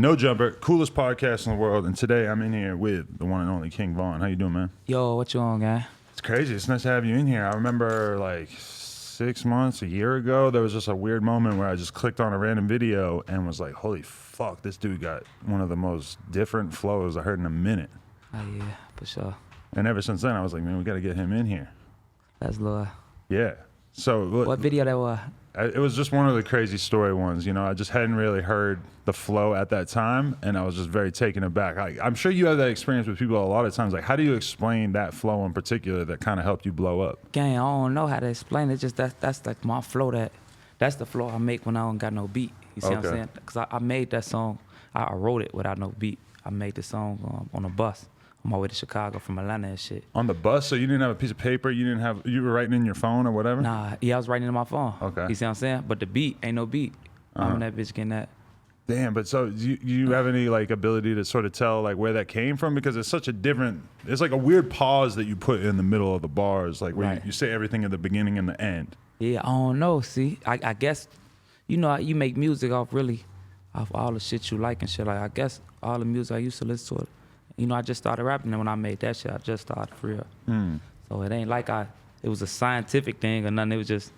No Jumper, coolest podcast in the world, and today I'm in here with the one and only King Vaughn. How you doing, man? Yo, what you on, guy? It's crazy. It's nice to have you in here. I remember like 6 months, a year ago, there was just a weird moment where I just clicked on a random video and was like, holy fuck, this dude got one of the most different flows I heard in a minute. Oh, yeah, for sure. And ever since then, I was like, man, we got to get him in here. That's Lord. Yeah. So What video that was? it was just one of the crazy story ones. You know, I just hadn't really heard the flow at that time, and I was just very taken aback. I'm sure you have that experience with people a lot of times. Like, how do you explain that flow in particular that kind of helped you blow up? Gang, I don't know how to explain it. Just that's like my flow. That's the flow I make when I don't got no beat. You see what I'm saying? Because I made that song. I wrote it without no beat. I made the song on a bus on my way to Chicago from Atlanta and shit. On the bus? So you didn't have a piece of paper? You were writing in your phone or whatever? Nah, yeah, I was writing it in my phone. Okay. You see what I'm saying? But the beat ain't no beat. I'm in that bitch getting that. Damn, but so do you have any like ability to sort of tell like where that came from? Because it's such a different, it's like a weird pause that you put in the middle of the bars, like where Right. you say everything at the beginning and the end. Yeah, I don't know. See, I guess, you know, you make music off all the shit you like and shit. Like, I guess all the music I used to listen to it. You know, I just started rapping, and when I made that shit, I just started for real. So it ain't like it was a scientific thing or nothing. It was just,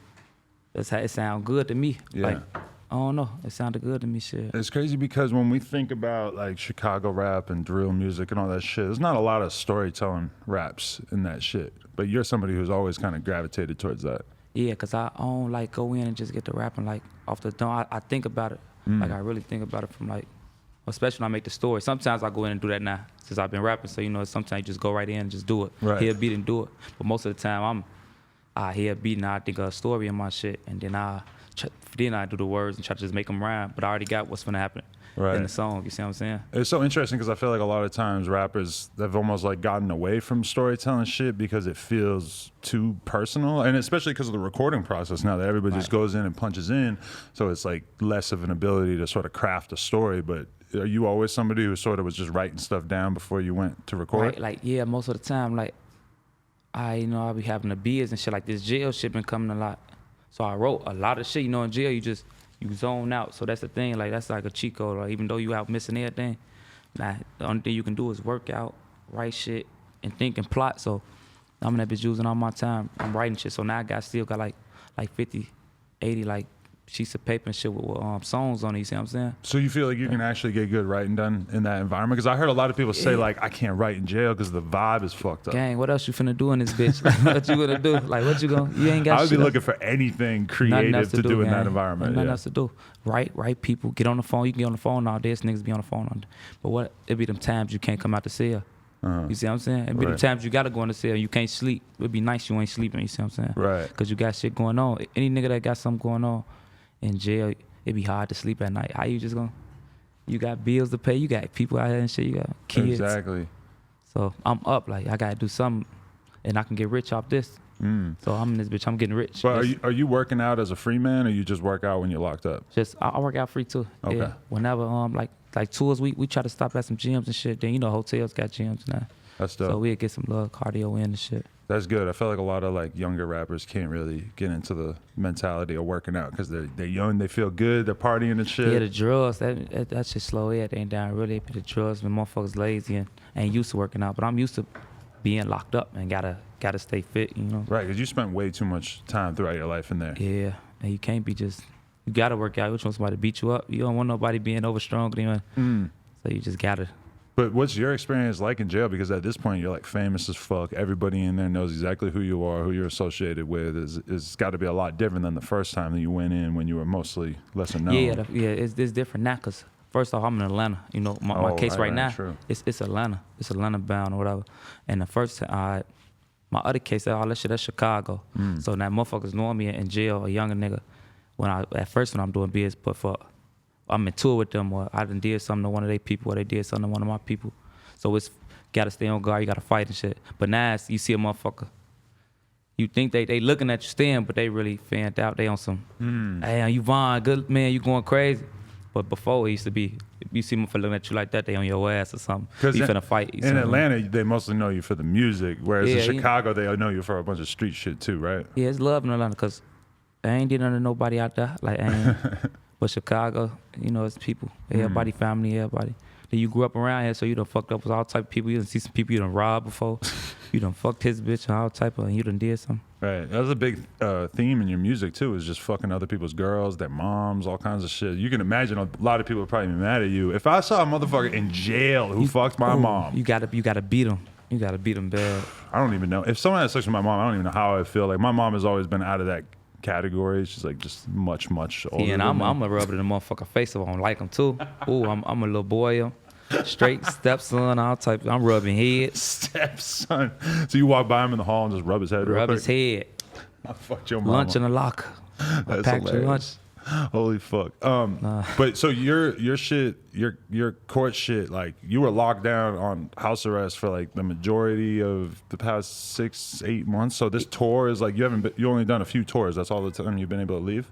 that's how it sound good to me. Yeah. Like, I don't know. It sounded good to me, shit. It's crazy because when we think about like Chicago rap and drill music and all that shit, there's not a lot of storytelling raps in that shit. But you're somebody who's always kind of gravitated towards that. Yeah, because I don't like go in and just get to rapping like off the dome. I think about it. Like, I really think about it from like, especially when I make the story. Sometimes I go in and do that now since I've been rapping. So, you know, sometimes you just go right in and just do it. Right. Hear a beat and do it. But most of the time, I hear a beat and I think of a story in my shit. And then I do the words and try to just make them rhyme. But I already got what's going to happen in the song. You see what I'm saying? It's so interesting because I feel like a lot of times rappers, they've almost like gotten away from storytelling shit because it feels too personal. And especially because of the recording process now that everybody just goes in and punches in. So it's like less of an ability to sort of craft a story. But are you always somebody who sort of was just writing stuff down before you went to record? Right, like, yeah, most of the time, like, I'll be having the beers and shit. Like, this jail shit been coming a lot. So I wrote a lot of shit. You know, in jail, you zone out. So that's the thing. Like, that's like a cheat code. Like, even though you out missing everything, nah, the only thing you can do is work out, write shit, and think and plot. So I'm in that bitch using all my time. I'm writing shit. So now I still got like 50, 80 like sheets of paper and shit with songs on it. You see what I'm saying? So you feel like you can actually get good writing done in that environment? Because I heard a lot of people say like, I can't write in jail because the vibe is fucked up. Gang, what else you finna do in this bitch? Like, what you gonna do? Like, you ain't got I would be shit looking for anything creative to do in that environment. Nothing else to do. Write people, get on the phone. You can get on the phone all day. Niggas be on the phone. But it be them times you can't come out the cell. You see what I'm saying? It be them times you gotta go in the cell. You can't sleep. It'd be nice you ain't sleeping. You see what I'm saying? Right. Because you got shit going on. Any nigga that got something going on in jail, it be hard to sleep at night. How you just gonna? You got bills to pay. You got people out here and shit. You got kids. Exactly. So I'm up. Like, I gotta do something, and I can get rich off this. So I'm in this bitch. I'm getting rich. But are you working out as a free man, or you just work out when you're locked up? Just I work out free too. Okay. Yeah. Whenever like tours, we try to stop at some gyms and shit. Then, you know, hotels got gyms now. That's dope. So we'll get some little cardio in and shit. That's good. I feel like a lot of like younger rappers can't really get into the mentality of working out because they're young, they feel good, they're partying and shit. Yeah, the drugs, that shit slow everything down. Really, the drugs when motherfuckers lazy and ain't used to working out. But I'm used to being locked up and gotta stay fit, you know. Right, because you spent way too much time throughout your life in there. Yeah, and you can't be just, you gotta work out. You want somebody to beat you up. You don't want nobody being overstrong. So you just gotta. But what's your experience like in jail? Because at this point, you're like famous as fuck. Everybody in there knows exactly who you are, who you're associated with. It's got to be a lot different than the first time that you went in when you were mostly lesser known. Yeah, it's different now because first off, I'm in Atlanta. You know, my case right now, true. it's Atlanta. It's Atlanta bound or whatever. And the first time, my other case, all that shit, that's Chicago. So now motherfuckers know me in jail, a younger nigga. When I'm doing biz, but I'm in tour with them, or I done did something to one of their people, or they did something to one of my people. So it's gotta stay on guard, you gotta fight and shit. But now you see a motherfucker, you think they looking at you staying, but they really fanned out. They on some, hey, you Vaughn, good man, you going crazy. But before it used to be, if you see motherfucker looking at you like that, they on your ass or something. You finna fight. In Atlanta, they mostly know you for the music, whereas in Yeah, Chicago, they know you for a bunch of street shit too, right? Yeah, it's love in Atlanta, cause I ain't did nothing to nobody out there. Like, But Chicago, you know, it's people. Everybody, family, everybody. Then you grew up around here, so you done fucked up with all type of people. You done see some people you done robbed before. You done fucked his bitch and all type of, and you done did something. Right. That was a big theme in your music too, is just fucking other people's girls, their moms, all kinds of shit. You can imagine a lot of people would probably be mad at you. If I saw a motherfucker in jail who fucked my mom. You gotta beat him. You gotta beat him bad. I don't even know. If someone had sex with my mom, I don't even know how I feel. Like, my mom has always been out of that category. She's like just much older. Yeah, and I'm gonna rub it in the motherfucker face if I don't like him too. Ooh, I'm a little boy. Straight stepson, all type. I'm rubbing head. Stepson. So you walk by him in the hall and just rub his head. Rub his head. I fucked your mama. Lunch in the locker. That's packed your lunch. Holy fuck. But so your shit, your court shit, like, you were locked down on house arrest for like the majority of the past 6-8 months. So this tour is like, you only done a few tours. That's all the time you've been able to leave?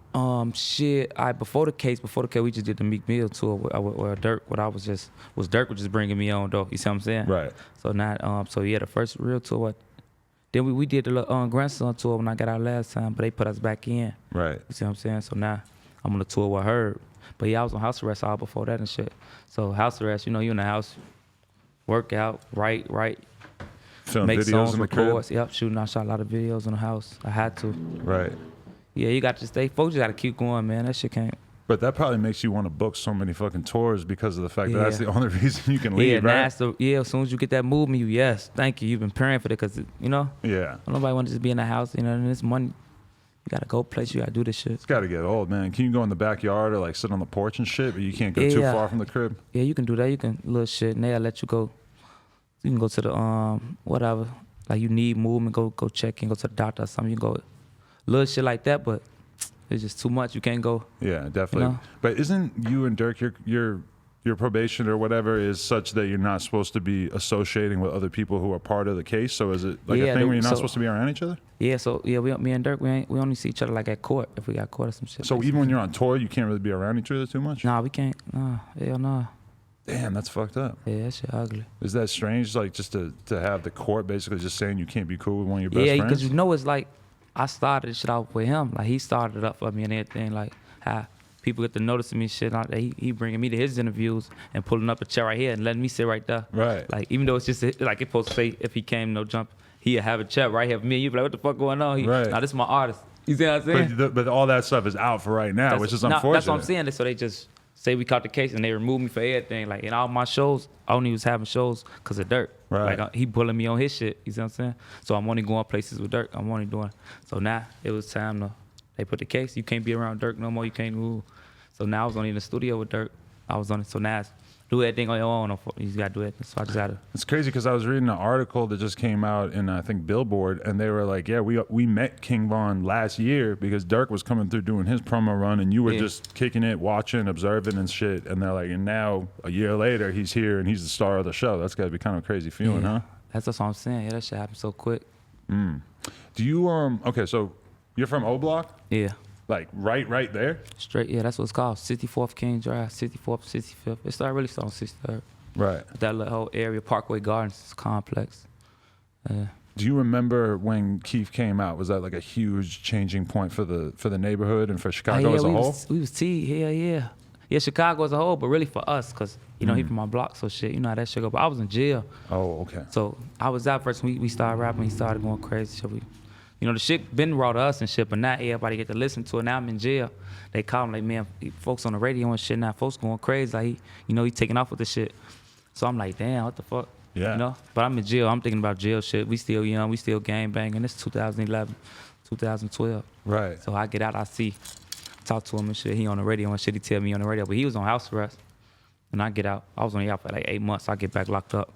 Shit. Before the case, we just did the Meek Mill tour where Durk. Durk was just bringing me on though. You see what I'm saying? Right. So now, the first real tour. Then we did the little grandson tour when I got out last time, but they put us back in. Right. You see what I'm saying? So now I'm on the tour with Herb. But yeah, I was on house arrest all before that and shit. So house arrest, you know, you in the house, work out, write, film make videos songs, in the record. crib. Yep, shooting. I shot a lot of videos in the house. I had to. Right. Yeah, you got to stay focused. You got to keep going, man. That shit can't. But that probably makes you want to book so many fucking tours because of the fact that that's the only reason you can leave, right? As soon as you get that movement, thank you. You've been preparing for it because, you know? Yeah. Nobody wants to just be in the house, you know, and it's money. You got to go place, you got to do this shit. It's got to get old, man. Can you go in the backyard or like sit on the porch and shit, but you can't go too far from the crib? Yeah, you can do that. You can, little shit, and they'll let you go. You can go to the, whatever. Like, you need movement, go check in, go to the doctor or something. You can go, little shit like that, but it's just too much. You can't go. Yeah, definitely. You know? But isn't you and Durk, your probation or whatever is such that you're not supposed to be associating with other people who are part of the case? So is it like a thing where you're not supposed to be around each other? Yeah, so me and Durk, we only see each other like at court, if we got court or some shit. So even when you're on tour, you can't really be around each other too much? Nah, we can't. Nah, hell nah. Damn, that's fucked up. Yeah, that shit ugly. Is that strange? Like, just to have the court basically just saying you can't be cool with one of your best friends? Yeah, because you know it's like, I started this shit off with him. Like, he started it up for me and everything. Like, how people get to noticing me shit. He bringing me to his interviews and pulling up a chair right here and letting me sit right there. Right. Like, even though it's just, like, it's supposed to say if he came, no jump, he'd have a chair right here for me. And you'd be like, what the fuck going on? Right. Nah, this is my artist. You see what I'm saying? But all that stuff is out for right now, which is unfortunate. That's what I'm saying. So they just say we caught the case and they removed me for everything. Like, in all my shows, I only was having shows because of Durk. Right. Like, he pulling me on his shit. You see what I'm saying? So I'm only going places with Durk. I'm only doing. So now it was time to, they put the case. You can't be around Durk no more. You can't move. So now I was only in the studio with Durk. I was on it. So now it's do everything on your own. You just got to do it. So I just got to. It's crazy because I was reading an article that just came out in, I think, Billboard, and they were like, yeah, we met King Von last year because Durk was coming through doing his promo run, and you were just kicking it, watching, observing and shit. And they're like, and now, a year later, he's here and he's the star of the show. That's got to be kind of a crazy feeling, huh? That's what I'm saying. Yeah, that shit happened so quick. Do you, okay, so you're from O Block? Yeah. Like right there? Straight, yeah, that's what it's called. 64th King Drive, 64th, 65th. It started really on 63rd. Right. That little whole area, Parkway Gardens complex. Do you remember when Keith came out? Was that like a huge changing point for the neighborhood and for Chicago as a whole? We was yeah. Yeah, Chicago as a whole, but really for us, because, you know, he from my block, so shit, you know how that shit go. But I was in jail. Oh, okay. So I was out first when we started rapping, he started going crazy. So you know, the shit been raw to us and shit, but now everybody get to listen to it. Now I'm in jail. They call him like, man, folks on the radio and shit now, folks going crazy. Like, he taking off with the shit. So I'm like, damn, what the fuck? Yeah. You know? But I'm in jail. I'm thinking about jail shit. We still young. We still gang banging. It's 2011, 2012. Right. So I get out, I see, talk to him and shit. He on the radio and shit. He tell me on the radio. But he was on house arrest. And I get out. I was only out for like 8 months. I get back locked up.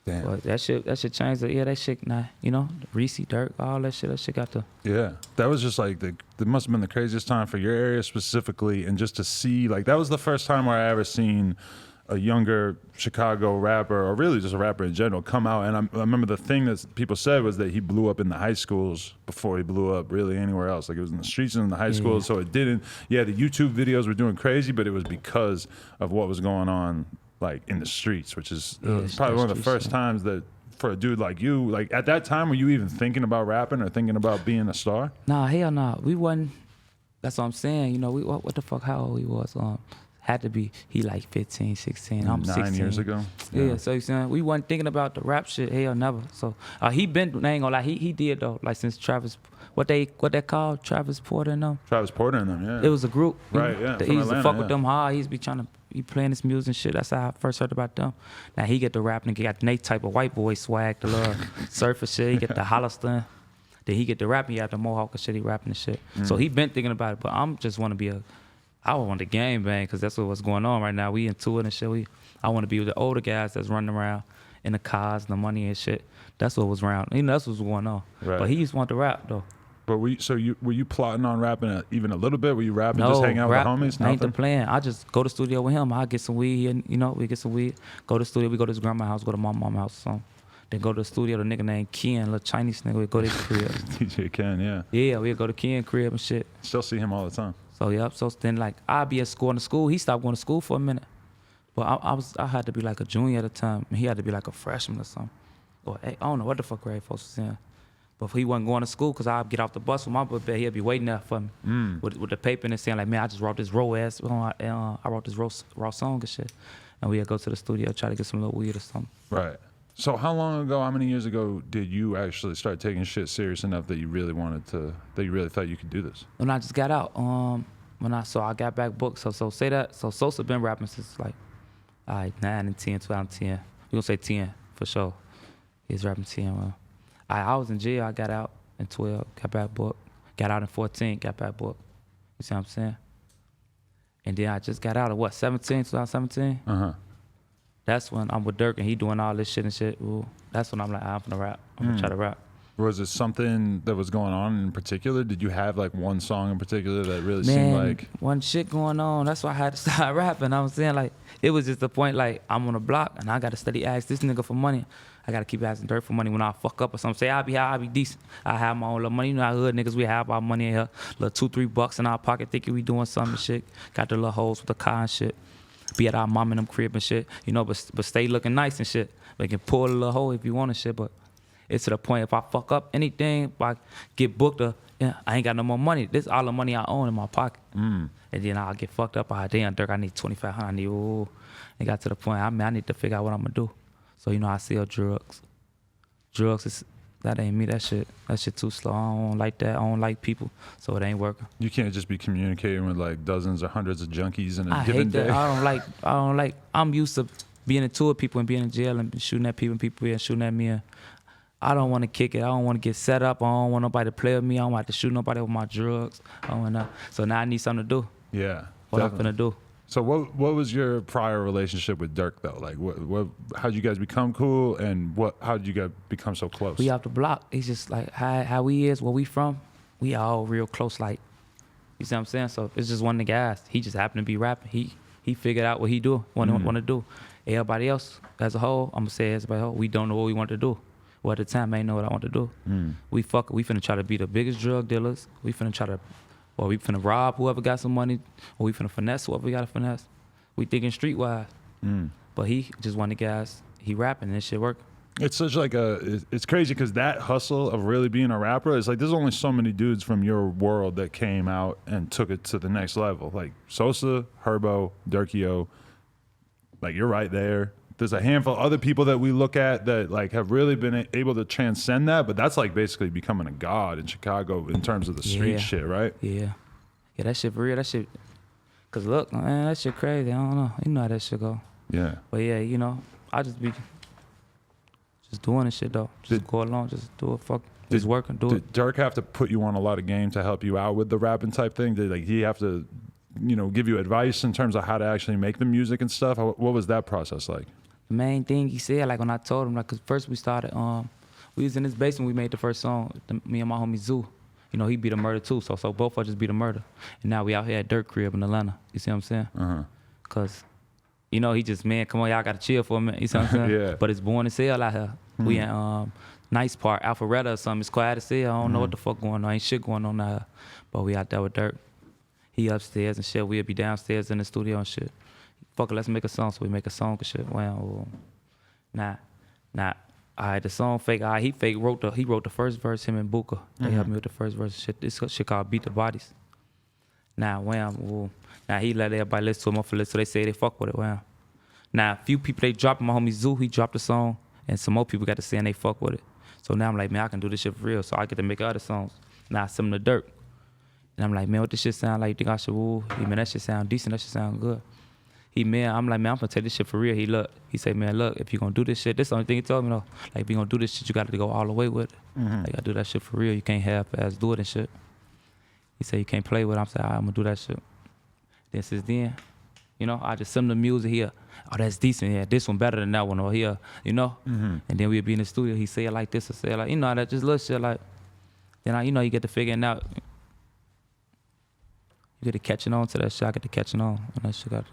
Damn. But that shit changed. Yeah, that shit, nah, you know, Reese, Durk, all that shit got to. Yeah, that was just like that must have been the craziest time for your area specifically, and just to see, like, that was the first time where I ever seen a younger Chicago rapper, or really just a rapper in general, come out. And I remember the thing that people said was that he blew up in the high schools before he blew up really anywhere else. Like, it was in the streets and in the high schools, so it didn't. Yeah, the YouTube videos were doing crazy, but it was because of what was going on, like, in the streets, which is probably one of the first times that for a dude like you, like, at that time, were you even thinking about rapping or thinking about being a star? Nah, hell nah. We wasn't. That's what I'm saying. You know, what the fuck? How old he was? Had to be he like 15, 16. I'm 16. 9 years ago. Yeah. So you saying we wasn't thinking about the rap shit. Hell, never. So he been. I ain't gonna lie. He did though. Like since Travis, what they called Travis Porter and them. Travis Porter and them. Yeah. It was a group. Right. Yeah. He From used to Atlanta, fuck with them hard. He used to be trying to be playing this music and shit. That's how I first heard about them. Now he get the rapping and got Nate type of white boy swag, the little surfer shit. He get the Holliston. Then he get the rapping. He have the Mohawk and shit. He rapping and shit. So he been thinking about it. But I'm just want to be I want the game bang because that's what's going on right now. We into it and shit. I want to be with the older guys that's running around in the cars and the money and shit. That's what was around. You know, that's what's going on. Right. But he just want to rap though. But were you plotting on rapping even a little bit? Were you rapping, No, just hanging out rap, with the homies? ain't the Nothing? plan. I just go to the studio with him. I get some weed and we get some weed. Go to the studio. We go to his grandma's house. Go to my mom's house or something. Then go to the studio. The nigga named Ken, little Chinese nigga. We go to his crib. DJ Ken, yeah. Yeah, we go to Ken crib and shit. Still see him all the time. So yep. So then like I'd be at school in the school. He stopped going to school for a minute. But I had to be like a junior at the time. And he had to be like a freshman or something. Or I don't know what the fuck grade folks was in. But if he wasn't going to school, because I'd get off the bus with my book bag, he'd be waiting there for me with the paper and saying like, man, I just wrote this I wrote this raw song and shit. And we'd go to the studio, try to get some little weed or something. Right. So how long ago, how many years ago did you actually start taking shit serious enough that you really thought you could do this? When I just got out, I got back booked. So Sosa been rapping since like 9 and 10, 2010. We gonna say 10 for sure. He's rapping 10. I was in jail. I got out in 12, got back booked. Got out in 14, got back booked. You see what I'm saying? And then I just got out of 2017? Uh-huh. That's when I'm with Durk and he doing all this shit and shit. Ooh, that's when I'm like, I'm gonna rap. I'm gonna try to rap. Was it something that was going on in particular? Did you have like one song in particular that really seemed like... one shit going on. That's why I had to start rapping. I was saying like, it was just the point like, I'm on the block and I gotta steady ask this nigga for money. I gotta keep asking Durk for money when I fuck up or something. Say I'll be decent. I have my own little money. You know how hood niggas, we have our money in here. Little $2-3 in our pocket thinking we doing something and shit. Got the little hoes with the car and shit. Be at our mom and them crib and shit. You know, but stay looking nice and shit. They can pull a little hole if you want and shit, but it's to the point if I fuck up anything, if I get booked I ain't got no more money. This is all the money I own in my pocket. And then I'll get fucked up. Damn, Durk, I need $2,500. I need, ooh. It got to the point, I need to figure out what I'm gonna do. So, you know, I sell drugs. Drugs, that ain't me, that shit too slow. I don't like that. I don't like people, so it ain't working. You can't just be communicating with like dozens or hundreds of junkies in a given day. I don't like, I'm used to being in tour with people and being in jail and shooting at people and people being shooting at me. And I don't want to kick it. I don't want to get set up. I don't want nobody to play with me. I don't want to shoot nobody with my drugs. I don't want to. So now I need something to do. Yeah. What I'm finna do. So what was your prior relationship with Durk though? Like how'd you guys become cool and how'd you guys become so close? We off the block. He's just like how we is, where we from, we all real close like. You see what I'm saying? So it's just one of the guys. He just happened to be rapping. He figured out what he want to do. Everybody else as a whole, I'm gonna say as a whole, we don't know what we want to do. Well, at the time, I ain't know what I want to do. We finna try to be the biggest drug dealers. We finna rob whoever got some money, or we finna finesse whoever got to finesse. We thinking streetwise. But he just one of the guys, he rapping and this shit working. It's such like it's crazy because that hustle of really being a rapper is like there's only so many dudes from your world that came out and took it to the next level. Like Sosa, Herbo, Durkio, like you're right there. There's a handful of other people that we look at that like have really been able to transcend that, but that's like basically becoming a god in Chicago in terms of the street shit, right? Yeah, that shit for real. That shit, cause look, man, that shit crazy. I don't know, you know how that shit go. Yeah. But yeah, you know, I just be just doing this shit though. Just go along, just do it. Fuck, just working, do it. Did Durk have to put you on a lot of game to help you out with the rapping type thing? Did like he have to, give you advice in terms of how to actually make the music and stuff? What was that process like? The main thing he said, like when I told him, like, cause first we started, we was in this basement, we made the first song, me and my homie Zoo. You know, he beat a murder too, so both of us just beat a murder. And now we out here at Durk crib in Atlanta. You see what I'm saying? Cause, he just, man, come on, y'all gotta chill for a minute. You see what I'm saying? Yeah. But it's boring as hell out here. We in Nice Park, Alpharetta or something. It's quiet as hell. I don't know what the fuck going on. Ain't shit going on out here. But we out there with Durk. He upstairs and shit. We'll be downstairs in the studio and shit. Fuck it, let's make a song. So we make a song and shit. Well, nah. All right, the song fake. All right, he wrote the first verse. Him and Buka. They helped me with the first verse. Shit, this shit called Beat the Bodies. Now, Wham, ooh. Now he let everybody listen to him for listen, so they say they fuck with it, Wham. Now, a few people, they dropped, my homie Zoo, he dropped a song, and some more people got to say and they fuck with it. So now I'm like, man, I can do this shit for real, so I get to make other songs. Now I send them to Durk. And I'm like, man, what this shit sound like? You think I should, ooh, he, man, that shit sound decent, that shit sound good. I'm like, man, I'm gonna take this shit for real. He say, man, look, if you gonna do this shit, this is the only thing he told me though. Like, if you gonna do this shit, you gotta go all the way with it. Like, I do that shit for real. You can't half-ass do it and shit. He said, you can't play with it. I'm saying, I'm gonna do that shit. Then since then, I just send him the music here. Oh, that's decent. Yeah, this one better than that one or here, And then we'd be in the studio. He say it like this or say it like, that just little shit like. Then you get to figuring out. You get to catching on to that shit. I get to catching on that shit got.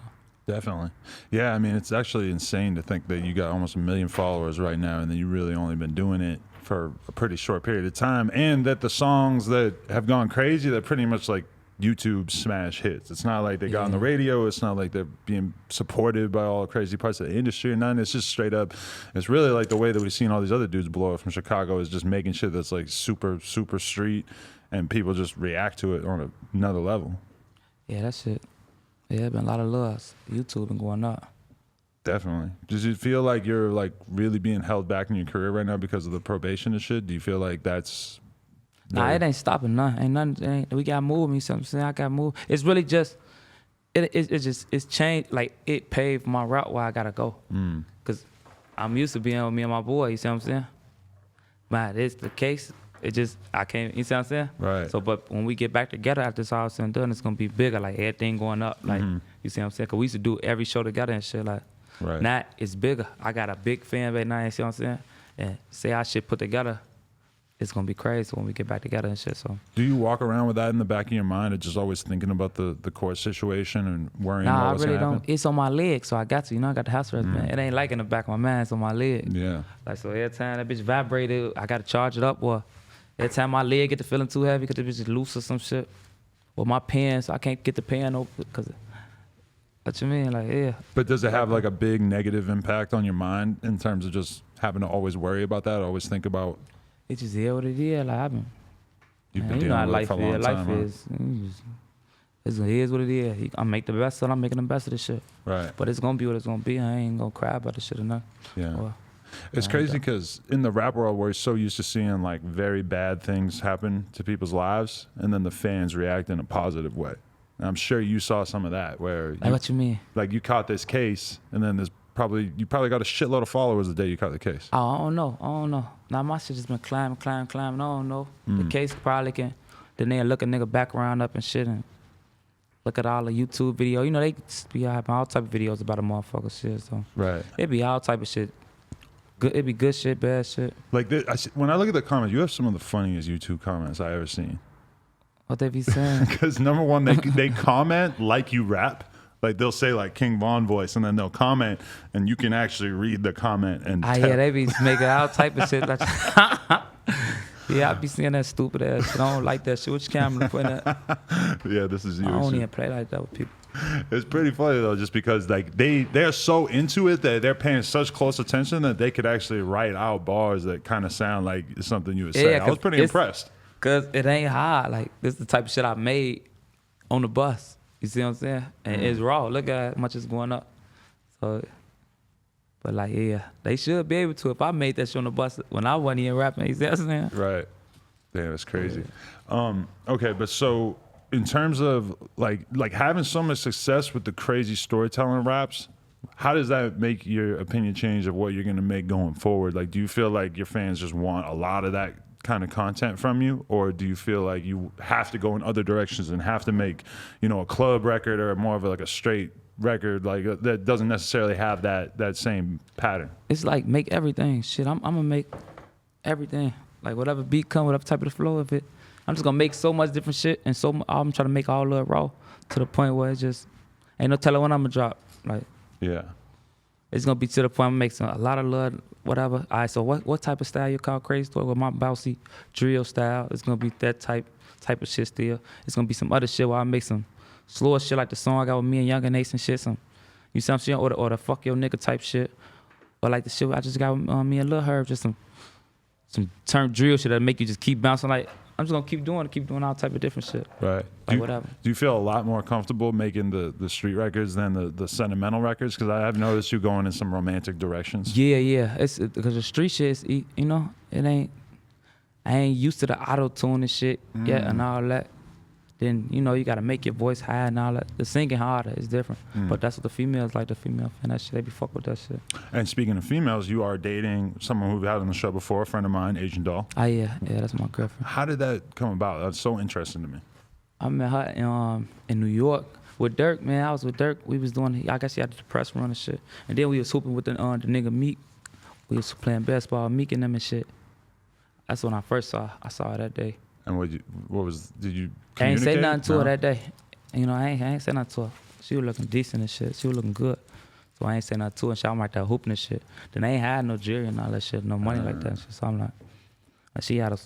Definitely. Yeah, I mean, it's actually insane to think that you got almost 1 million followers right now and then you really only been doing it for a pretty short period of time, and that the songs that have gone crazy, they're pretty much like YouTube smash hits. It's not like they got on the radio. It's not like they're being supported by all crazy parts of the industry or none. It's just straight up. It's really like the way that we've seen all these other dudes blow up from Chicago is just making shit that's like super, super street, and people just react to it on another level. Yeah, that shit. Yeah, been a lot of loves. YouTube been going up. Definitely. Does it feel like you're like really being held back in your career right now because of the probation and shit? Do you feel like that's... Nah, it ain't stopping nothing. Ain't nothing. We got moved. Me something saying I got moved. It's really just, it's changed. Like it paved my route where I gotta go. Cause I'm used to being with me and my boy. You see what I'm saying? But it's the case. It just I can't. You see what I'm saying? Right. So, but when we get back together after this all said and done, it's gonna be bigger. Like everything going up. Like you see what I'm saying? Cause we used to do every show together and shit. Like now it's bigger. I got a big fan base now. You see what I'm saying? And say our shit put together. It's gonna be crazy when we get back together and shit. So, do you walk around with that in the back of your mind, or just always thinking about the court situation and worrying about what's gonna happen? Don't. It's on my leg, so I got to. I got the house arrest, man. It ain't like in the back of my mind. It's on my leg. Yeah. Like so, every time that bitch vibrated, I gotta charge it up. Or every time my leg get to feeling too heavy, cause the bitch is loose or some shit. Or my pen, so I can't get the pen open because. What you mean? Like, yeah. But does it have like a big negative impact on your mind in terms of just having to always worry about that, always think about? It just is what it is. Like I've been. You've been dealing with it for a long time. Life is. It is what it is. I make the best, and I'm making the best of this shit. Right. But it's gonna be what it's gonna be. I ain't gonna cry about this shit or nothing. Yeah. It's crazy because in the rap world, we're so used to seeing like very bad things happen to people's lives, and then the fans react in a positive way. And I'm sure you saw some of that where. Like what you mean? Like you caught this case, and then you probably got a shitload of followers the day you caught the case. Oh, I don't know. Now my shit just been climbing. I don't know. The case probably can. Then they look a nigga background up and shit and look at all the YouTube video. They be having all type of videos about a motherfucker shit. So right. It be all type of shit. Good. It be good shit, bad shit. Like when I look at the comments, you have some of the funniest YouTube comments I ever seen. What they be saying? Because number one, they comment like you rap. Like they'll say like King Von voice, and then they'll comment, and you can actually read the comment and. Yeah, they be making all type of shit. Like, yeah, I be seeing that stupid ass shit. I don't like that shit. Which camera putting that? Yeah, this is you. I don't even play like that with people. It's pretty funny though, just because like they're so into it that they're paying such close attention that they could actually write out bars that kind of sound like something you would say. I was pretty impressed. Cause it ain't hard. Like this is the type of shit I made on the bus. You see what I'm saying? And it's raw. Look at how much it's going up. So, but like, yeah, they should be able to. If I made that shit on the bus when I wasn't even rapping, you see what I'm saying? Right. Damn, it's crazy. Okay, but so in terms of like having so much success with the crazy storytelling raps, how does that make your opinion change of what you're gonna make going forward? Like, do you feel like your fans just want a lot of that kind of content from you, or do you feel like you have to go in other directions and have to make, a club record or more of like a straight record like that doesn't necessarily have that same pattern? It's like make everything. Shit, I'm gonna make everything. Like whatever beat come, whatever type of the flow of it, I'm just gonna make so much different shit, and I'm trying to make all of it raw to the point where it's just ain't no telling when I'm gonna drop. Like yeah. It's gonna be to the point I'm making a lot of love, whatever. All right, so what type of style you call crazy story? With my bouncy drill style, it's gonna be that type of shit still. It's gonna be some other shit where I make some slower shit like the song I got with me and Younger Nace and shit. You see what I'm saying? Or the fuck your nigga type shit. Or like the shit I just got with me and Lil Herb, just some turn drill shit that make you just keep bouncing like I'm just gonna keep doing all type of different shit. Right. Like whatever. Do you feel a lot more comfortable making the street records than the sentimental records? Because I have noticed you going in some romantic directions. Yeah. It's because the street shit is, you know, I ain't used to the auto tune and shit yet and all that. Then, you know, you gotta make your voice high and all that. The singing harder is different. But that's what the females like, the female fan. That shit, they be fuck with that shit. And speaking of females, you are dating someone who we've had on the show before, a friend of mine, Asian Doll. Oh, yeah, that's my girlfriend. How did that come about? That's so interesting to me. I met her in New York with Durk, man. I was with Durk. We was doing, I guess he had the press run and shit. And then we was hooping with the nigga Meek. We was playing basketball, Meek and them and shit. That's when I first saw her. I saw her that day. And did you I ain't say communicate? nothing to No? her that day. You know, I ain't say nothing to her. She was looking decent and shit. She was looking good. So I ain't say nothing to her. And she, I'm right there hooping and shit. Then I ain't had no jewelry and all that shit, no money like that and shit. So I'm like, and she had a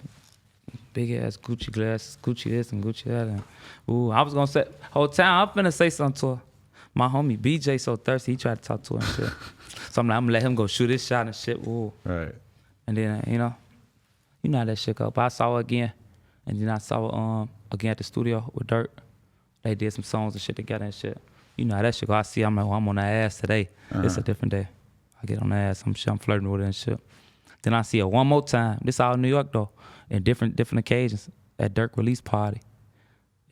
big ass Gucci glasses, Gucci this and Gucci that. And, ooh, I was gonna say, whole time, I'm finna say something to her. My homie BJ so thirsty, he tried to talk to her and shit. So I'm like, I'm gonna let him go shoot his shot and shit. Ooh. Right. And then, you know how that shit go. But I saw her again. And then I saw her again at the studio with Durk. They did some songs and shit together and shit. You know how that shit go. I see, I'm like, well, I'm on that ass today. It's a different day. I get on the ass, I'm flirting with her and shit. Then I see her one more time. This all in New York though, in different occasions at Durk release party.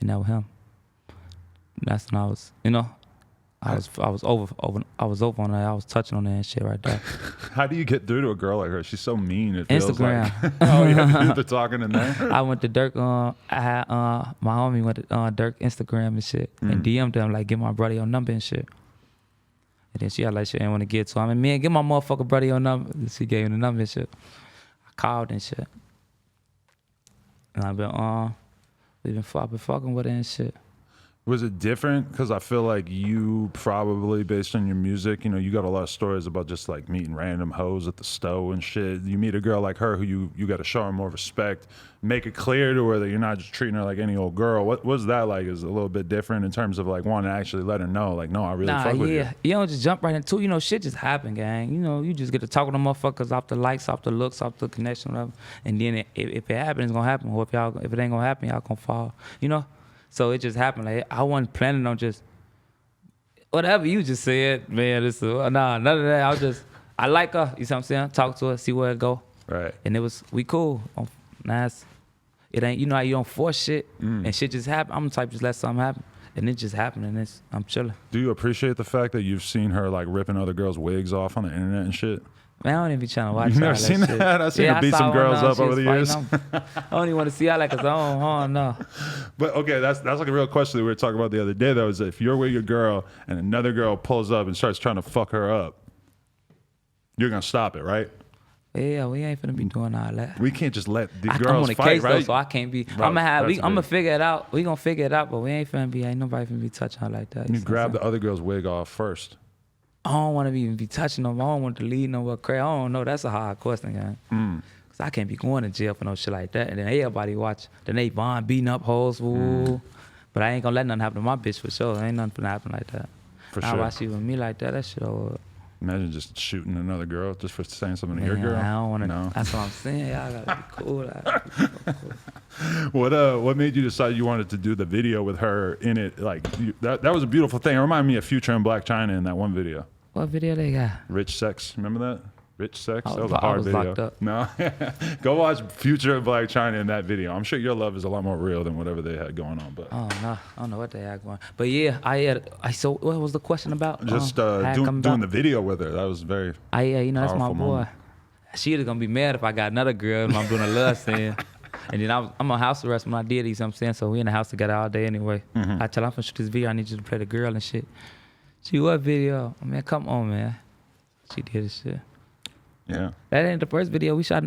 And that was him. That's when I was, you know, I was over on her. I was touching on her and shit right there. How do you get through to a girl like her? She's so mean. It feels Instagram. Like, oh, you have to do the talking in there. I went to Durk. I had my homie went to Durk Instagram and shit, and DM'd him like, "Give my brother your number and shit." And then she had like, "She ain't want to get to him." And man, give my motherfucker brother your number. She gave him the number and shit. I called and shit, and I've been fucking with her and shit. Was it different? Because I feel like you probably, based on your music, you know, you got a lot of stories about just like meeting random hoes at the stove and shit. You meet a girl like her who you got to show her more respect, make it clear to her that you're not just treating her like any old girl. What was that like? Is it a little bit different in terms of like wanting to actually let her know, like, no, I really fuck with you. You don't just jump right into, you know, shit just happen, gang. You know, you just get to talk with them motherfuckers off the likes, off the looks, off the connection, whatever. And then if it happens, it's gonna happen. Or if it ain't gonna happen, y'all gonna fall. You know. So it just happened. Like I wasn't planning on just whatever you just said, man. None of that. I like her. You see what I'm saying? Talk to her, see where it go. Right. And we cool. Nice. It ain't, you know how you don't force shit and shit just happen. I'm the type just let something happen. And it just happened and I'm chilling. Do you appreciate the fact that you've seen her like ripping other girls' wigs off on the internet and shit? Man, I don't even be trying to watch You never seen shit. that? I've seen her beat some girls up over the years. I don't even want to see how like, cause I don't know. But okay, that's like a real question that we were talking about the other day though, is that if you're with your girl and another girl pulls up and starts trying to fuck her up, you're gonna stop it, right? Yeah, we ain't finna be doing all that. We can't just let the I'm girls on the fight, case right? though, so I can't be. Bro, I'm gonna that's figure it out. We gonna figure it out, but we ain't nobody finna be touching her like that. You grab the other girl's wig off first. I don't want to even be touching them. I don't want to lead nowhere crazy. I don't know. That's a hard question, man. Cause I can't be going to jail for no shit like that. And then everybody watch. Then they Vaughn beating up hoes. But I ain't gonna let nothing happen to my bitch for sure. Ain't nothing finna happen like that. For now, sure. why she with me like that? That shit over. Imagine just shooting another girl just for saying something to your girl. I don't want to. No. That's what I'm saying. Y'all gotta be cool. What made you decide you wanted to do the video with her in it? Like that was a beautiful thing. It reminded me of Future and Black China in that one video. What video they got? Rich Sex. Remember that? Rich Sex? Oh, That was a I hard was video. locked up. No? Go watch Future and Black China in that video. I'm sure your love is a lot more real than whatever they had going on. But Oh no, I don't know what they had going. But yeah, so what was the question about? just how it come doing about? the video with her. That was very Yeah, you know, that's my powerful boy. moment. She either gonna be mad if I got another girl and I'm doing a love scene. And then I'm on house arrest when I did these, you know what I'm saying? So we in the house together all day anyway. I tell her, I'm finna shoot this video, I need you to play the girl and shit. She, what video? Man, come on, man. She did this shit. Yeah. That ain't the first video. We shot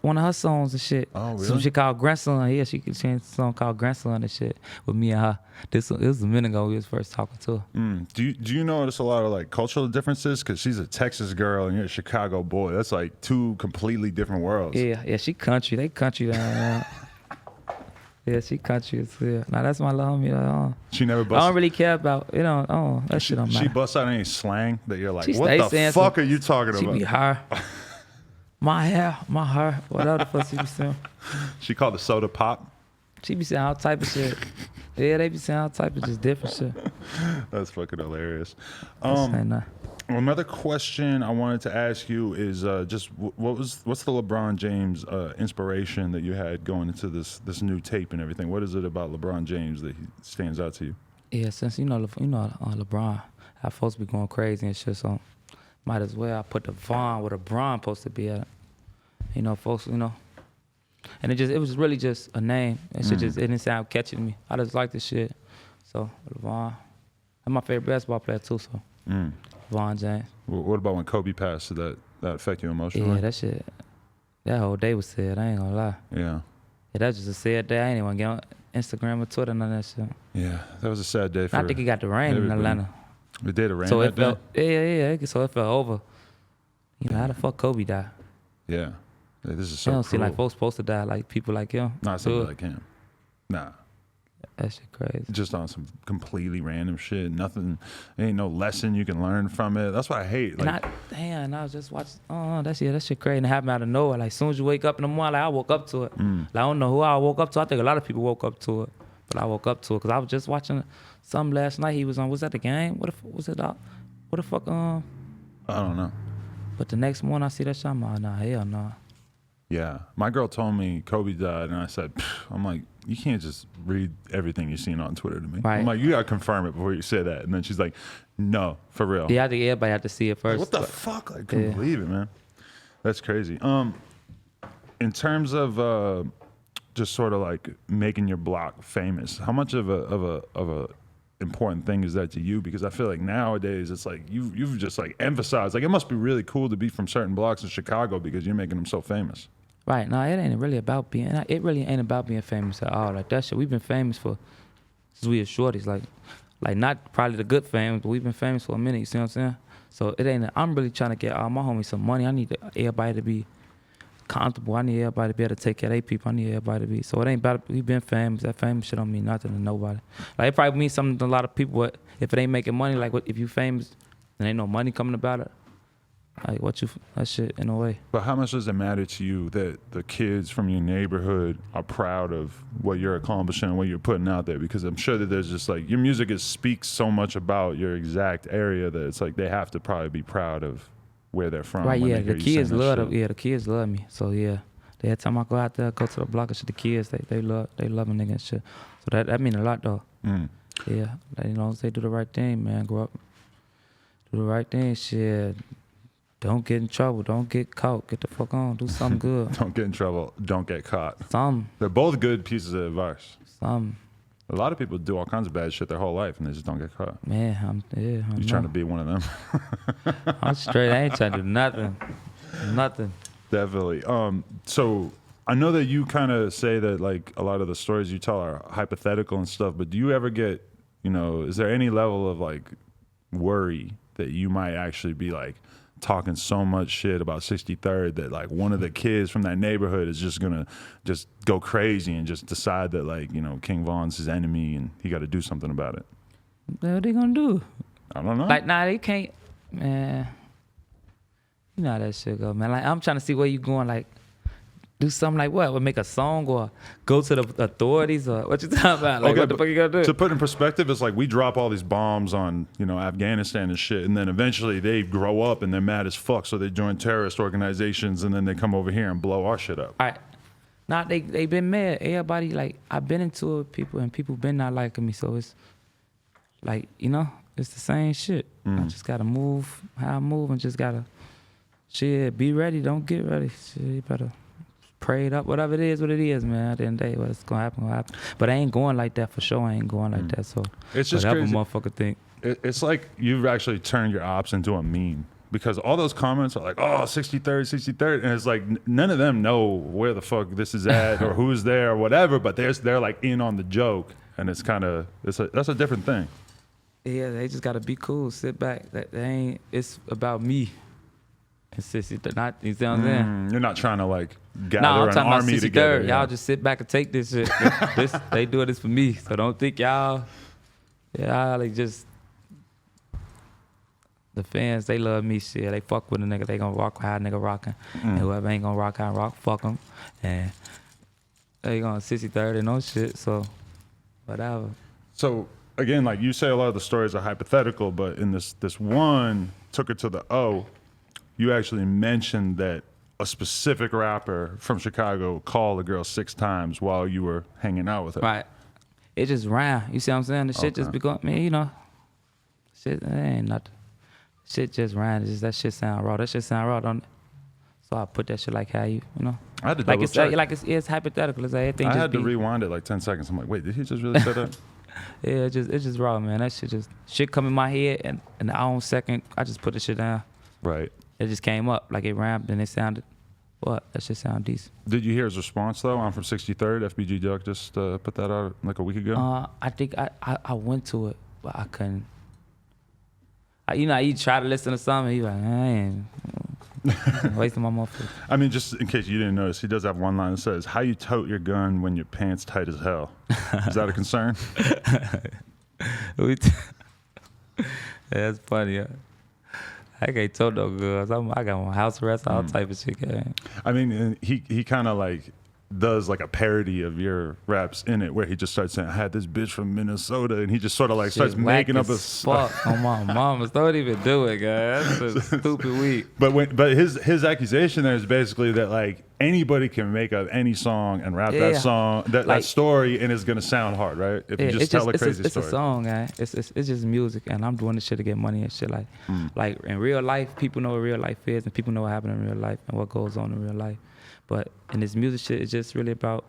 one of her songs and shit. Oh, really? Some shit called Grandson. Yeah, she could change a song called Grandson and shit with me and her. It was a minute ago we was first talking to her. Do you notice a lot of like cultural differences? Because she's a Texas girl and you're a Chicago boy. That's like two completely different worlds. Yeah, she country. They country down there. Yeah, she country as hell. Now that's my little homie. She never I busts. don't really care about, that shit don't matter. She busts out any slang that you're like, She what stay the saying fuck some- are you talking She about? be her. My hair, whatever the fuck she be saying. She called the soda pop. She be saying all type of shit. Yeah, they be saying all type of just different shit. That's fucking hilarious. Saying that. Another question I wanted to ask you is just what's the LeBron James inspiration that you had going into this new tape and everything? What is it about LeBron James that he stands out to you? Yeah, since LeBron, how folks be going crazy and shit, so might as well I put the Vaughn where the Bron supposed to be at. You know, folks, you know. And it was really just a name. It didn't sound catchy to me. I just like this shit. So Vaughn. I'm my favorite basketball player too, so Vaughn James. What about when Kobe passed? Did that affect you emotionally? Yeah, that shit. That whole day was sad, I ain't gonna lie. Yeah. Yeah, that was just a sad day. I ain't even get on Instagram or Twitter, none of that shit. Yeah, that was a sad day for I think it got the rain in Atlanta. It did rain So that it felt, day? yeah. So it felt over. You know, how the fuck Kobe died? Yeah. This is so I don't cruel. see like folks supposed to die like people like him. Not somebody like him. Nah. That shit crazy. Just on some completely random shit. Nothing. Ain't no lesson you can learn from it. That's what I hate. Like, And I was just watching. Oh, that shit crazy. And it happened out of nowhere. Like as soon as you wake up in the morning, like I woke up to it. Like I don't know who I woke up to. I think a lot of people woke up to it, but I woke up to it because I was just watching some last night. He was on. Was that the game? What was it? What the fuck? I don't know. But the next morning I see that shit. I'm like, nah, hell no. Yeah, my girl told me Kobe died, and I said, I'm like, you can't just read everything you're seeing on Twitter to me. Right. I'm like, you gotta confirm it before you say that. And then she's like, no, for real. Yeah, I think everybody had to see it first. Like, what the fuck? I couldn't believe it, man. That's crazy. In terms of just sort of like making your block famous, how much of a important thing is that to you? Because I feel like nowadays it's like you've just like emphasized like it must be really cool to be from certain blocks in Chicago because you're making them so famous. Right. No, it ain't really about being. It really ain't about being famous at all. Like that shit, we've been famous for since we were shorties. Like not probably the good fame, but we've been famous for a minute. You see what I'm saying? So it ain't. I'm really trying to get all my homies some money. I need everybody to be comfortable. I need everybody to be able to take care of their people. I need everybody to be. So it ain't about. We've been famous. That famous shit don't mean nothing to nobody. Like it probably means something to a lot of people. But if it ain't making money, like if you famous, and ain't no money coming about it. Like that shit in a way. But how much does it matter to you that the kids from your neighborhood are proud of what you're accomplishing and what you're putting out there? Because I'm sure that there's just like your music speaks so much about your exact area that it's like they have to probably be proud of where they're from. Right, yeah. The kids love the kids love me. So yeah. Every time I go out there, go to the block and shit, the kids they love a nigga and shit. So that mean a lot though. Yeah. You know, they do the right thing, man. Grow up. Do the right thing, shit. Don't get in trouble. Don't get caught. Get the fuck on. Do something good. Don't get in trouble. Don't get caught. Something. They're both good pieces of advice. Something. A lot of people do all kinds of bad shit their whole life and they just don't get caught. Man, You're trying to be one of them. I'm straight. I ain't trying to do nothing. Nothing. Definitely. So I know that you kind of say that like a lot of the stories you tell are hypothetical and stuff, but do you ever get, is there any level of like worry that you might actually be like talking so much shit about 63rd that like one of the kids from that neighborhood is just gonna just go crazy and just decide that like, King Von's his enemy and he got to do something about it? What they gonna do? I don't know. Like, nah, they can't, man. You know how that shit go, man. Like, I'm trying to see where you going, like, do something like what? Make a song or go to the authorities or what you talking about? Like, what the fuck you gonna do? To put in perspective, it's like we drop all these bombs on, Afghanistan and shit, and then eventually they grow up and they're mad as fuck, so they join terrorist organizations and then they come over here and blow our shit up. All right. Nah, they been mad. Everybody, like, I've been into it with people and people been not liking me, so it's like, it's the same shit. I just gotta move how I move and just gotta, be ready, don't get ready. Shit, you better pray it up, whatever it is, what it is, man. At the end of the day, what's gonna happen. But I ain't going like that for sure. I ain't going like that. So it's just whatever crazy. Motherfucker think. It's like you've actually turned your ops into a meme because all those comments are like, oh, 63rd, and it's like none of them know where the fuck this is at or who's there or whatever, but they're like in on the joke, and it's kind of that's a different thing. Yeah, they just gotta be cool, sit back. It's about me. Not, you see what I'm saying? You're not trying to like gather I'm an talking army about 63rd. together. Y'all just sit back and take this shit. They doing this for me, so don't think y'all like just the fans. They love me, shit. They fuck with a nigga. They gonna rock how a nigga rocking, and whoever ain't gonna rock how I rock, fuck them. And They going 60-30, no shit. So whatever. So again, like you say, a lot of the stories are hypothetical, but in this one took it to the O. You actually mentioned that a specific rapper from Chicago called a girl 6 times while you were hanging out with her. Right. It just ran. You see what I'm saying? The shit just be going, man, you know. Shit, it ain't nothing. Shit just ran. It's just that shit sound raw. That shit sound raw, don't it? So I put that shit like how you know. I had to like double it's check. like it's hypothetical. It's like everything I just had to be, rewind it like 10 seconds. I'm like, wait, did he just really say that? Yeah, it's just raw, man. That shit come in my head, and in the own second, I just put the shit down. Right. It just came up like it rhymed, and it sounded. What? That shit sound decent. Did you hear his response though? I'm from 63rd. FBG Durk just put that out like a week ago. I think I went to it, but I couldn't. You try to listen to something, you like, man, I ain't wasting my motherfucker. I mean, just in case you didn't notice, he does have one line that says, "How you tote your gun when your pants tight as hell?" Is that a concern? That's funny. Yeah. I can't tote no girls. I got my house arrest, all type of shit. Man. I mean, he kind of like does like a parody of your raps in it, where he just starts saying, "I had this bitch from Minnesota," and he just sort of like starts making up a fuck on my mama. Don't even do it, guys. That's a stupid week. But his accusation there is basically that like anybody can make up any song and rap that song, that story, and it's gonna sound hard, right? If you just tell a crazy story. It's a song, man. It's just music, and I'm doing this shit to get money and shit. Like in real life, people know what real life is, and people know what happened in real life and what goes on in real life. But in this music shit, it's just really about,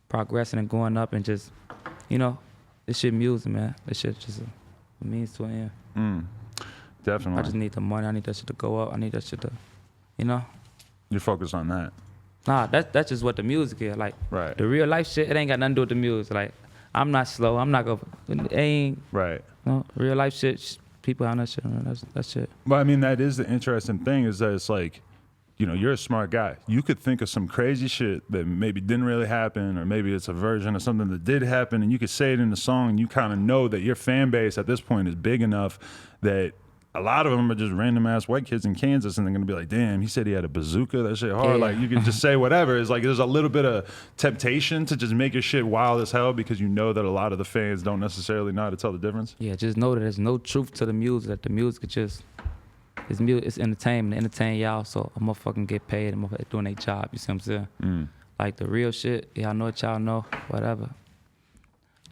progressing and going up and just, this shit music, man. This shit just a means to an end. Definitely. I just need the money. I need that shit to go up. I need that shit to, You're focused on that. Nah, that's just what the music is. Like, right. The real life shit, it ain't got nothing to do with the music. Like, I'm not slow. I'm not gonna, it ain't. Right. Real life shit, people on that shit, man. That's shit. But I mean, that is the interesting thing is that it's like, you're a smart guy. You could think of some crazy shit that maybe didn't really happen, or maybe it's a version of something that did happen, and you could say it in the song, and you kind of know that your fan base at this point is big enough that a lot of them are just random ass white kids in Kansas, and they're gonna be like, damn, he said he had a bazooka, that shit hard. Yeah. Like, you can just say whatever. It's like there's a little bit of temptation to just make your shit wild as hell, because you know that a lot of the fans don't necessarily know how to tell the difference. Yeah, just know that there's no truth to the music, that the music is just, it's music, it's entertainment, entertain y'all, so a motherfucking get paid, and motherfucker doing their job, you see what I'm saying? Like the real shit, y'all know what y'all know, whatever.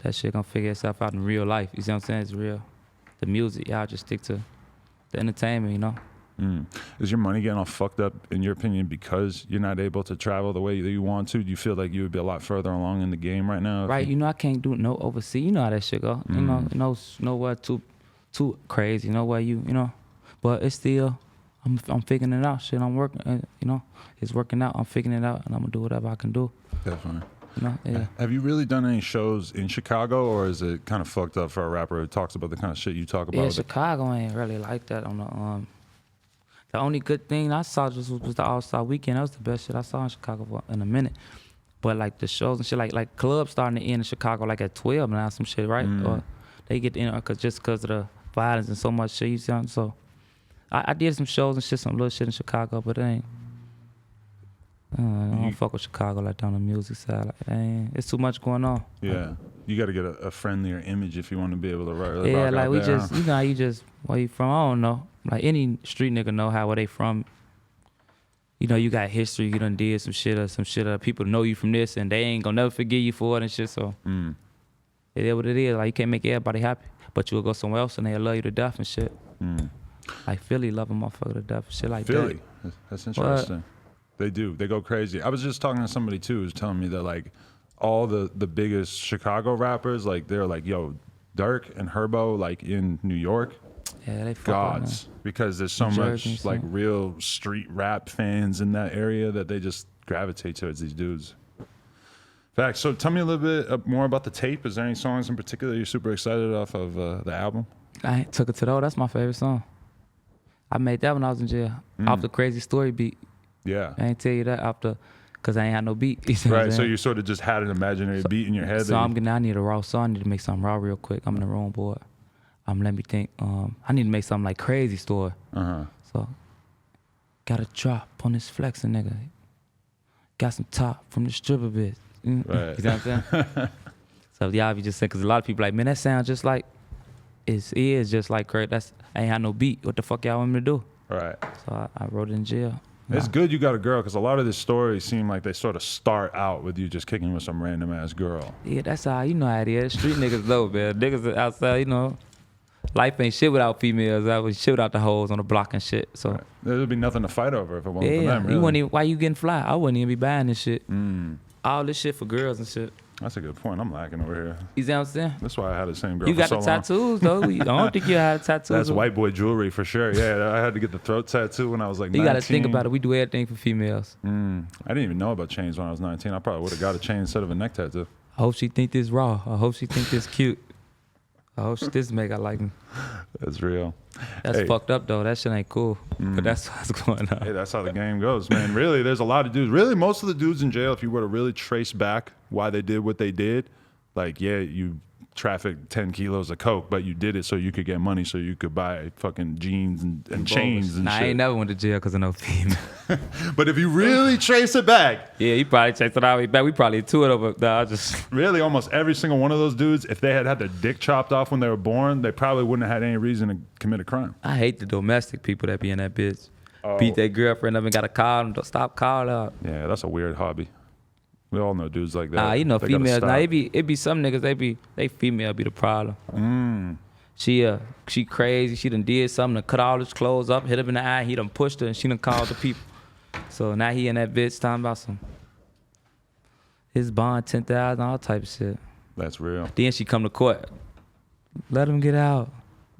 That shit gonna figure itself out in real life, you see what I'm saying? It's real. The music, y'all just stick to the entertainment, Is your money getting all fucked up, in your opinion, because you're not able to travel the way that you want to? Do you feel like you would be a lot further along in the game right now? Right, I can't do no overseas. You know how that shit go. Nowhere too crazy. Nowhere but it's still, I'm figuring it out. Shit, I'm working. It's working out. I'm figuring it out, and I'm gonna do whatever I can do. Definitely. Yeah. Have you really done any shows in Chicago, or is it kind of fucked up for a rapper who talks about the kind of shit you talk about? Yeah, Chicago ain't really like that. The only good thing I saw just was the All-Star Weekend. That was the best shit I saw in Chicago in a minute. But like the shows and shit, like clubs starting to end in Chicago like at 12 now, some shit, right? Or they get in because of the violence and so much shit. You see, so I did some shows and shit, some little shit in Chicago, but it ain't. I don't fuck with Chicago like on the music side. Like, it's too much going on. Yeah, you got to get a friendlier image if you want to be able to rock. Yeah, like out we there, just, how you just, where you from? I don't know. Like any street nigga know where they from. You got history. You done did some shit. People know you from this, and they ain't gonna never forgive you for it and shit. So it is what it is. Like you can't make everybody happy, but you'll go somewhere else and they'll love you to death and shit. Like Philly love a motherfucker to death and shit like Philly. that. That's interesting. They do. They go crazy. I was just talking to somebody too who's telling me that like all the biggest Chicago rappers, like they're like, yo, Durk and Herbo, like in New York, yeah, they fuck gods, because there's so Jersey, much like real street rap fans in that area that they just gravitate towards these dudes. Facts. So tell me a little bit more about the tape. Is there any songs in particular you're super excited off of the album? I took it to the O. That's my favorite song. I made that when I was in jail. Off the Crazy Story beat. Yeah. I ain't tell you that after, because I ain't had no beat. Right, so you sort of just had an imaginary beat in your head. So I need a raw song. I need to make something raw real quick. I'm in the wrong board. Let me think. I need to make something like Crazy Story. So, got a drop on this flexing nigga. got some top from the stripper bitch. Right. You know what I'm saying? So y'all be just saying, because a lot of people like, man, that sounds just like, it is just like Kurt. I ain't had no beat. What the fuck y'all want me to do? Right. So I wrote it in jail. It's good you got a girl, because a lot of these stories seem like they sort of start out with you just kicking with some random ass girl. Yeah, that's how, you know how it is. Street niggas know, man. Niggas outside, you know, life ain't shit without females. I was shit without the hoes on the block and shit. So Right. There'd be nothing to fight over if it wasn't for yeah, them, really. you wouldn't even, why you getting fly? I wouldn't even be buying this shit. All this shit for girls and shit. That's a good point. I'm lacking over here. You see what I'm saying? That's why I had the same girl You for got so the long. tattoos though. I don't think you had tattoos. That's white boy jewelry for sure. Yeah, I had to get the throat tattoo when I was like 19. You got to think about it. We do everything for females. I didn't even know about chains when I was 19. I probably would have got a chain instead of a neck tattoo. I hope she think this raw. I hope she think this cute. I hope this make I like me. That's real. That's Hey. fucked up though. That shit ain't cool. But that's what's going on. Hey, that's how the game goes, man. Really, there's a lot of dudes. Really, most of the dudes in jail, if you were to really trace back why they did what they did, like, yeah, you trafficked 10 kilos of coke, but you did it so you could get money so you could buy fucking jeans and chains and Nah, shit. I ain't never went to jail because of no female. But if you really trace it back, Yeah, you probably chased it all the way back. We probably two it over. Nah, I just really almost every single one of those dudes, if they had had their dick chopped off when they were born, they probably wouldn't have had any reason to commit a crime. I hate the domestic people that be in that bitch. Oh. Beat their girlfriend up and gotta call them. Stop calling her. Yeah, that's a weird hobby. We all know dudes like that. You know, They gotta females. Nah, stop. it be some niggas. They female be the problem. She crazy. She done did something to cut all his clothes up, hit him in the eye. He done pushed her and she done called the people. So now he in that bitch talking about his bond 10,000, all type of shit. That's real. Then she come to court. Let him get out.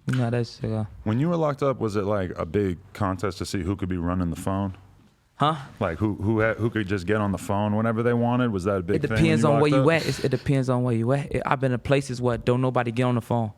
You know how that shit go. When you were locked up, was it like a big contest to see who could be running the phone? Huh? Like who could just get on the phone whenever they wanted? Was that a big It thing? depends when on where locked you up? at. It depends on where you at. I've been in places where don't nobody get on the phone.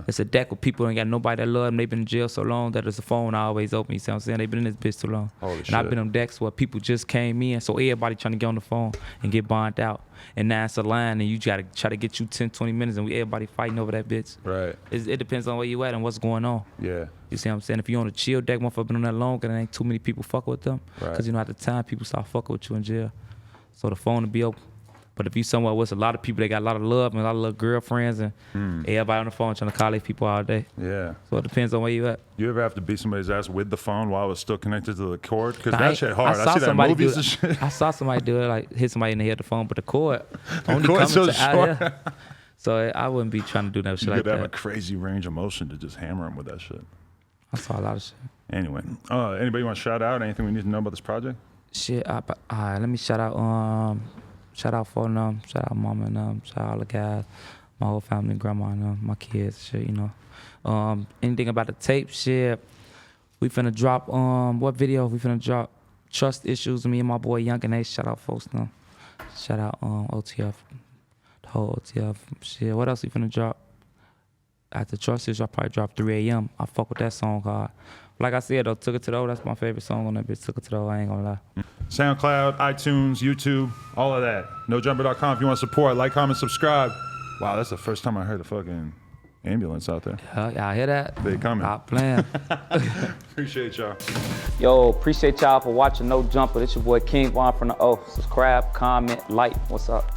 It's a deck with people ain't got nobody that love them. They been in jail so long that there's a phone always open. You see what I'm saying? They been in this bitch too long. Holy and I've shit. been on decks where people just came in, so everybody trying to get on the phone and get bonded out. And now it's a line, and you gotta try to get you 10, 20 minutes, and everybody fighting over that bitch. Right. It depends on where you at and what's going on. Yeah. You see what I'm saying? If you on a chill deck, motherfucker been on that long, and there ain't too many people fuck with them. Right. Because you know at the time people start fucking with you in jail. So the phone will be open. But if you somewhere with a lot of people, they got a lot of love and a lot of little girlfriends and everybody on the phone trying to call these people all day. Yeah. So it depends on where you at. You ever have to beat somebody's ass with the phone while it was still connected to the cord? Because Nah, that shit hard. I saw see that in somebody movies do and shit. I saw somebody do it, like hit somebody in the head with the phone, but the cord only cord's coming so to out short. here. So I wouldn't be trying to do that shit You like could have a that. crazy range of motion to just hammer them with that shit. I saw a lot of shit. Anyway, anybody want to shout out? Anything we need to know about this project? Shit, let me shout out for them, shout out mama and them, shout out all the guys, my whole family, grandma and them, my kids, shit, you know. Anything about the tape, shit, we finna drop, what video we finna drop? Trust Issues, me and my boy Young and Ace, shout out folks, them. Shout out OTF, the whole OTF, shit, what else we finna drop? After Trust Issues, I probably drop 3 a.m. I fuck with that song hard. Like I said though, Took It to the O, that's my favorite song on that bitch, Took It to the O, I ain't gonna lie. SoundCloud, iTunes, YouTube, all of that. NoJumper.com if you want to support. Like, comment, subscribe. Wow, that's the first time I heard a fucking ambulance out there. Y'all hear that? They coming. Stop playing. Appreciate y'all. Yo, appreciate y'all for watching No Jumper. This your boy King Juan from the O. Subscribe, comment, like. What's up?